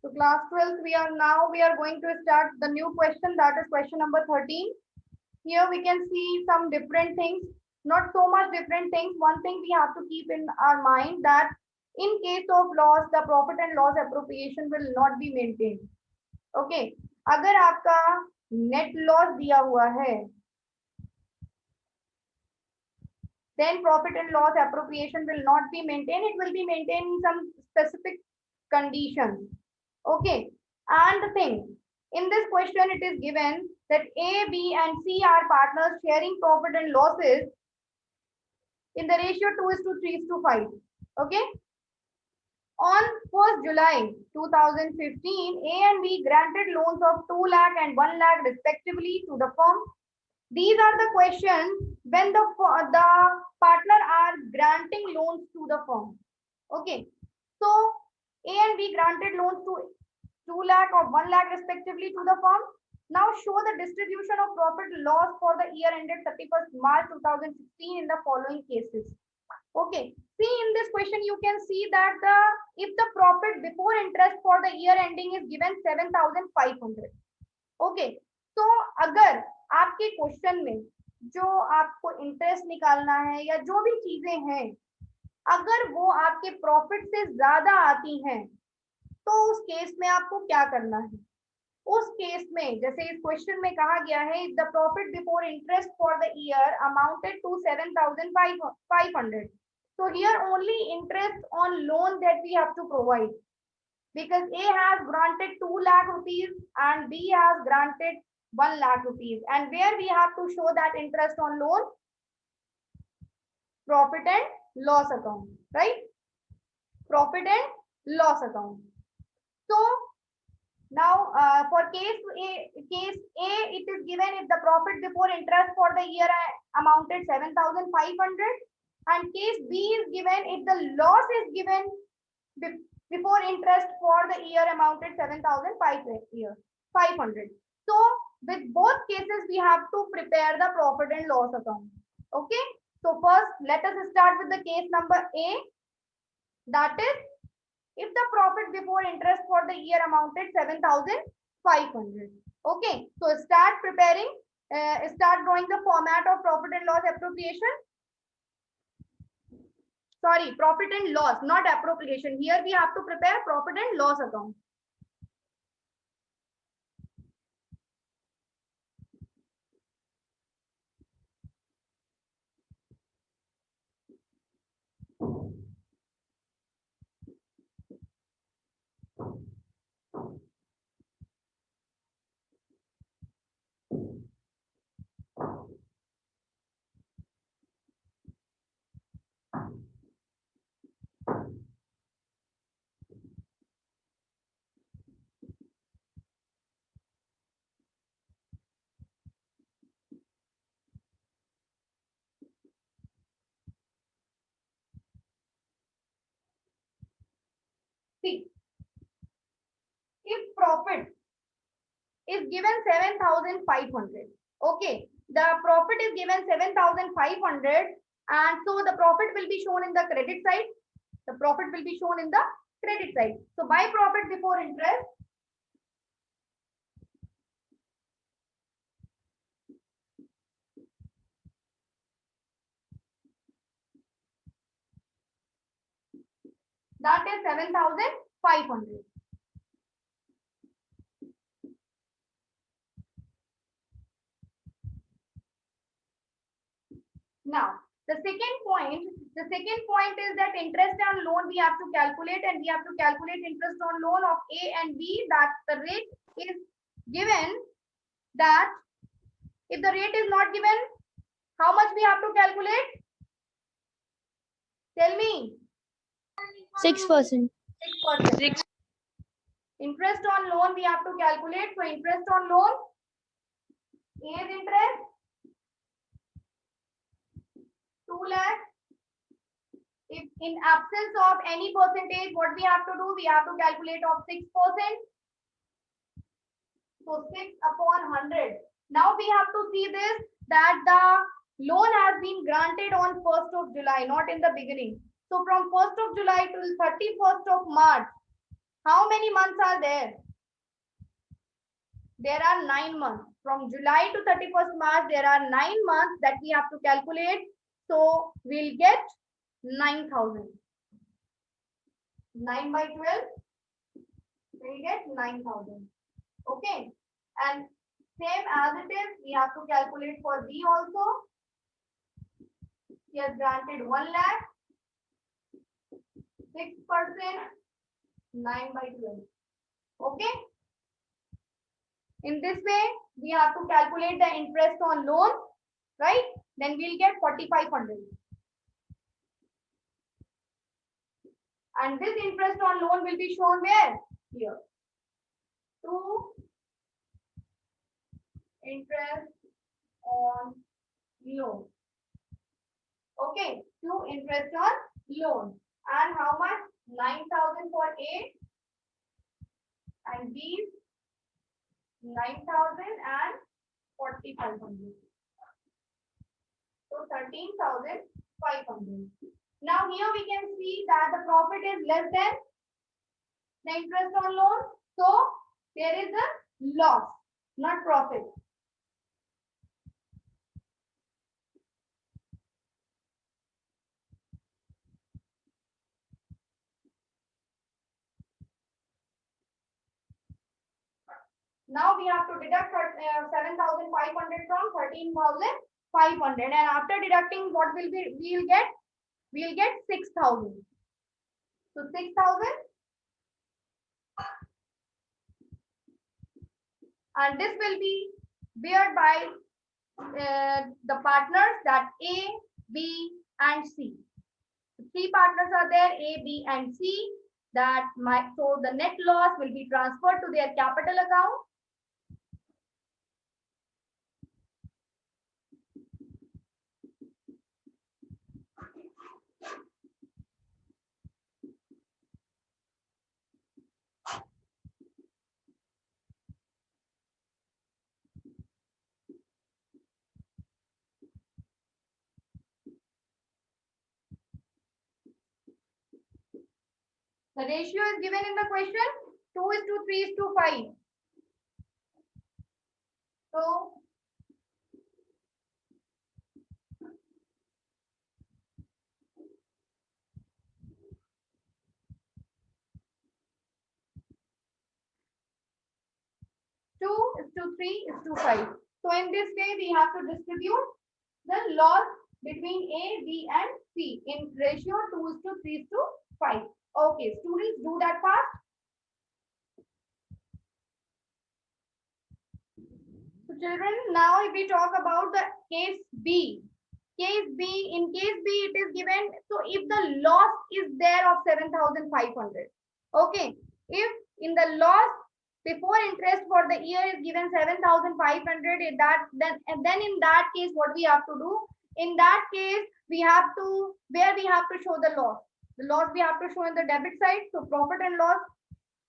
So class 12th, we are going to start the new question, that is question number 13. Here we can see some different things, not so much different things. One thing we have to keep in our mind that in case of loss, the profit and loss appropriation will not be maintained. Okay, अगर आपका net loss दिया हुआ है, then profit and loss appropriation will not be maintained. It will be maintained in some specific conditions. Okay. And the thing, in this question, it is given that A, B, and C are partners sharing profit and losses in the ratio 2 is to 3 is to 5. Okay. On 1st July 2015, A and B granted loans of 2 lakh and 1 lakh respectively to the firm. These are the questions when the partner are granting loans to the firm. Okay. So A and B granted loans to 2 lakh or 1 lakh respectively to the firm. Now show the distribution of profit loss for the year ended 31st March 2016 in the following cases. Okay. See, in this question you can see that if the profit before interest for the year ending is given 7,500. Okay. So अगर आपके question में जो आपको interest निकालना है या जो भी चीजें हैं, अगर वो आपके प्रॉफिट से ज्यादा आती हैं, तो उस केस में आपको क्या करना है? उस केस में जैसे इस क्वेश्चन में कहा गया है, the profit before interest for the year amounted to 7,500. So here only interest on loan that we have to provide, because A has granted 2 lakh rupees and B has granted 1 lakh rupees, and where we have to show that interest on loan, profit and loss account, right? Profit and loss account. So now for case A, it is given if the profit before interest for the year amounted 7,500, and case B is given if the loss is given before interest for the year amounted 7,500. So with both cases we have to prepare the profit and loss account. Okay. So first let us start with the case number A, that is if the profit before interest for the year amounted 7,500. Okay. So start preparing, start drawing the format of profit and loss appropriation. Sorry, profit and loss, not appropriation. Here we have to prepare profit and loss account. See, if profit is given 7,500, okay, the profit is given 7,500, and so the profit will be shown in the credit side. The profit will be shown in the credit side. So by profit before interest, that is 7,500. Now, the second point is that interest on loan we have to calculate, and we have to calculate interest on loan of A and B, that the rate is given, that if the rate is not given, how much we have to calculate? Tell me. 6%. 6%. Interest on loan we have to calculate. So interest on loan, A's interest 2 lakh. If in absence of any percentage, what we have to do? We have to calculate of 6%. So 6 upon 100. Now we have to see this, that the loan has been granted on 1st of July, not in the beginning. So from 1st of July till 31st of March, How many months are there? There are 9 months. From July to 31st March, there are 9 months that we have to calculate. So we'll get 9,000. 9 by 12, we'll get 9,000. Okay. And same as it is, we have to calculate for B also. He has granted 1 lakh, 6%, 9 by 12. Okay. In this way, we have to calculate the interest on loan, right? Then we'll get 4,500. And this interest on loan will be shown where? Here. To interest on loan. Okay, to interest on loan. And how much? 9,000 for A and B, 9,000 and 4,500. So 13,500. Now here we can see that the profit is less than the interest on loan. So there is a loss, not profit. Now we have to deduct 7,500 from 13,500, and after deducting, what will be we'll get? We'll get 6,000. So 6,000, and this will be beared by the partners, that A, B, and C. Three partners are there, A, B, and C. So the net loss will be transferred to their capital account. The ratio is given in the question, 2:3:5. So two is to 3:5. So in this way, we have to distribute the loss between A, B, and C in ratio 2:3:5. Okay, students, do that fast. So children, now if we talk about the case B. Case B, in case B, it is given, so if the loss is there of 7,500. Okay, if in the loss before interest for the year is given 7,500, then in that case, what we have to do? In that case, we have to, where we have to show the loss? The loss we have to show in the debit side. So profit and loss,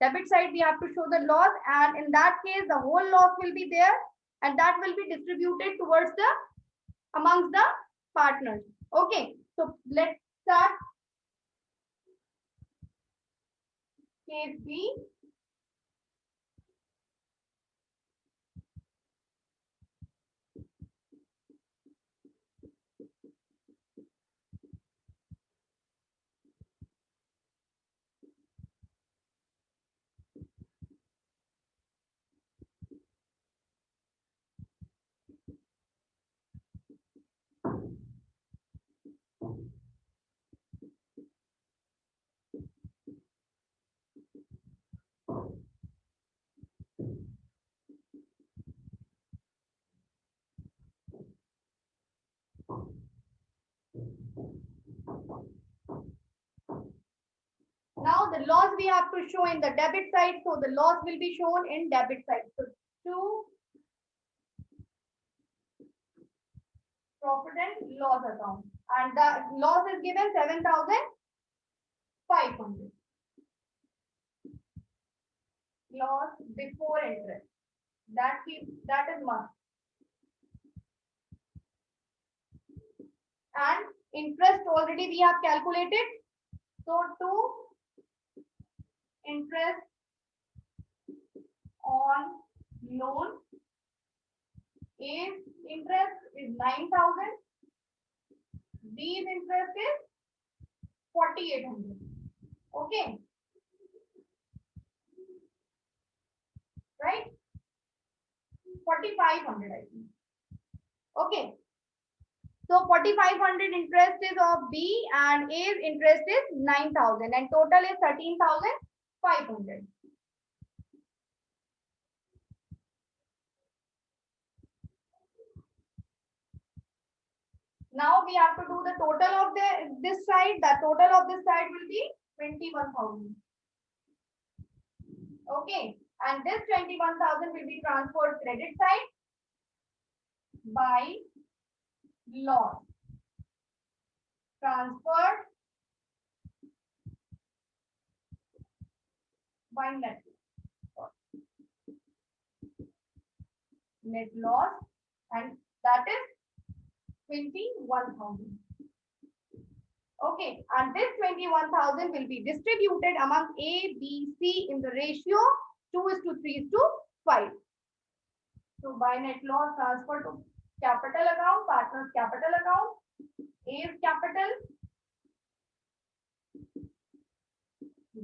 debit side, we have to show the loss, and in that case, the whole loss will be there, and that will be distributed towards the amongst the partners. Okay, so let's start case B. Now the loss we have to show in the debit side, so the loss will be shown in debit side. So to profit and loss account, and the loss is given 7,500. Loss before interest. That is must. And interest already we have calculated. So to interest on loan. A's interest is 9,000. B's interest is 4,800. Okay. Right? 4,500, I think. Okay. So 4,500 interest is of B and A's interest is 9,000 and total is 13,500. Now we have to do the total of this side. The total of this side will be 21,000. Okay. And this 21,000 will be transferred credit side by loss. Transferred by net loss, and that is 21,000. Okay, and this 21,000 will be distributed among A, B, C in the ratio 2:3:5. So by net loss transfer to capital account, partners capital account, A's capital,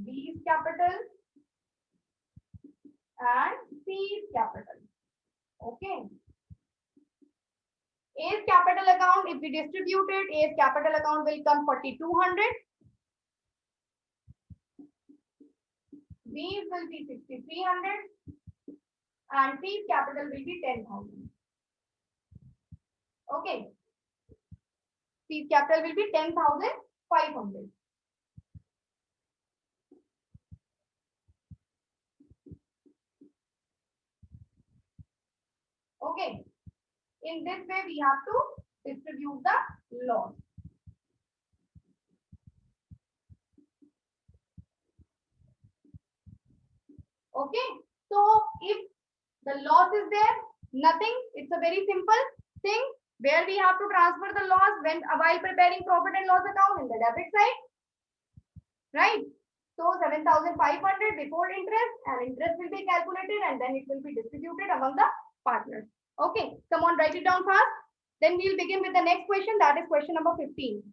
B's capital, and C's capital. Okay. A's capital account, if we distribute it, A's capital account will come 4,200. B's will be 6,300. And C's capital will be 10,000. Okay. C's capital will be 10,500. Okay. In this way, we have to distribute the loss. Okay. So if the loss is there, nothing. It's a very simple thing where we have to transfer the loss while preparing profit and loss account in the debit side. Right. So 7,500 before interest, and interest will be calculated and then it will be distributed among the partners. Okay, come on, write it down fast. Then we'll begin with the next question, that is question number 15.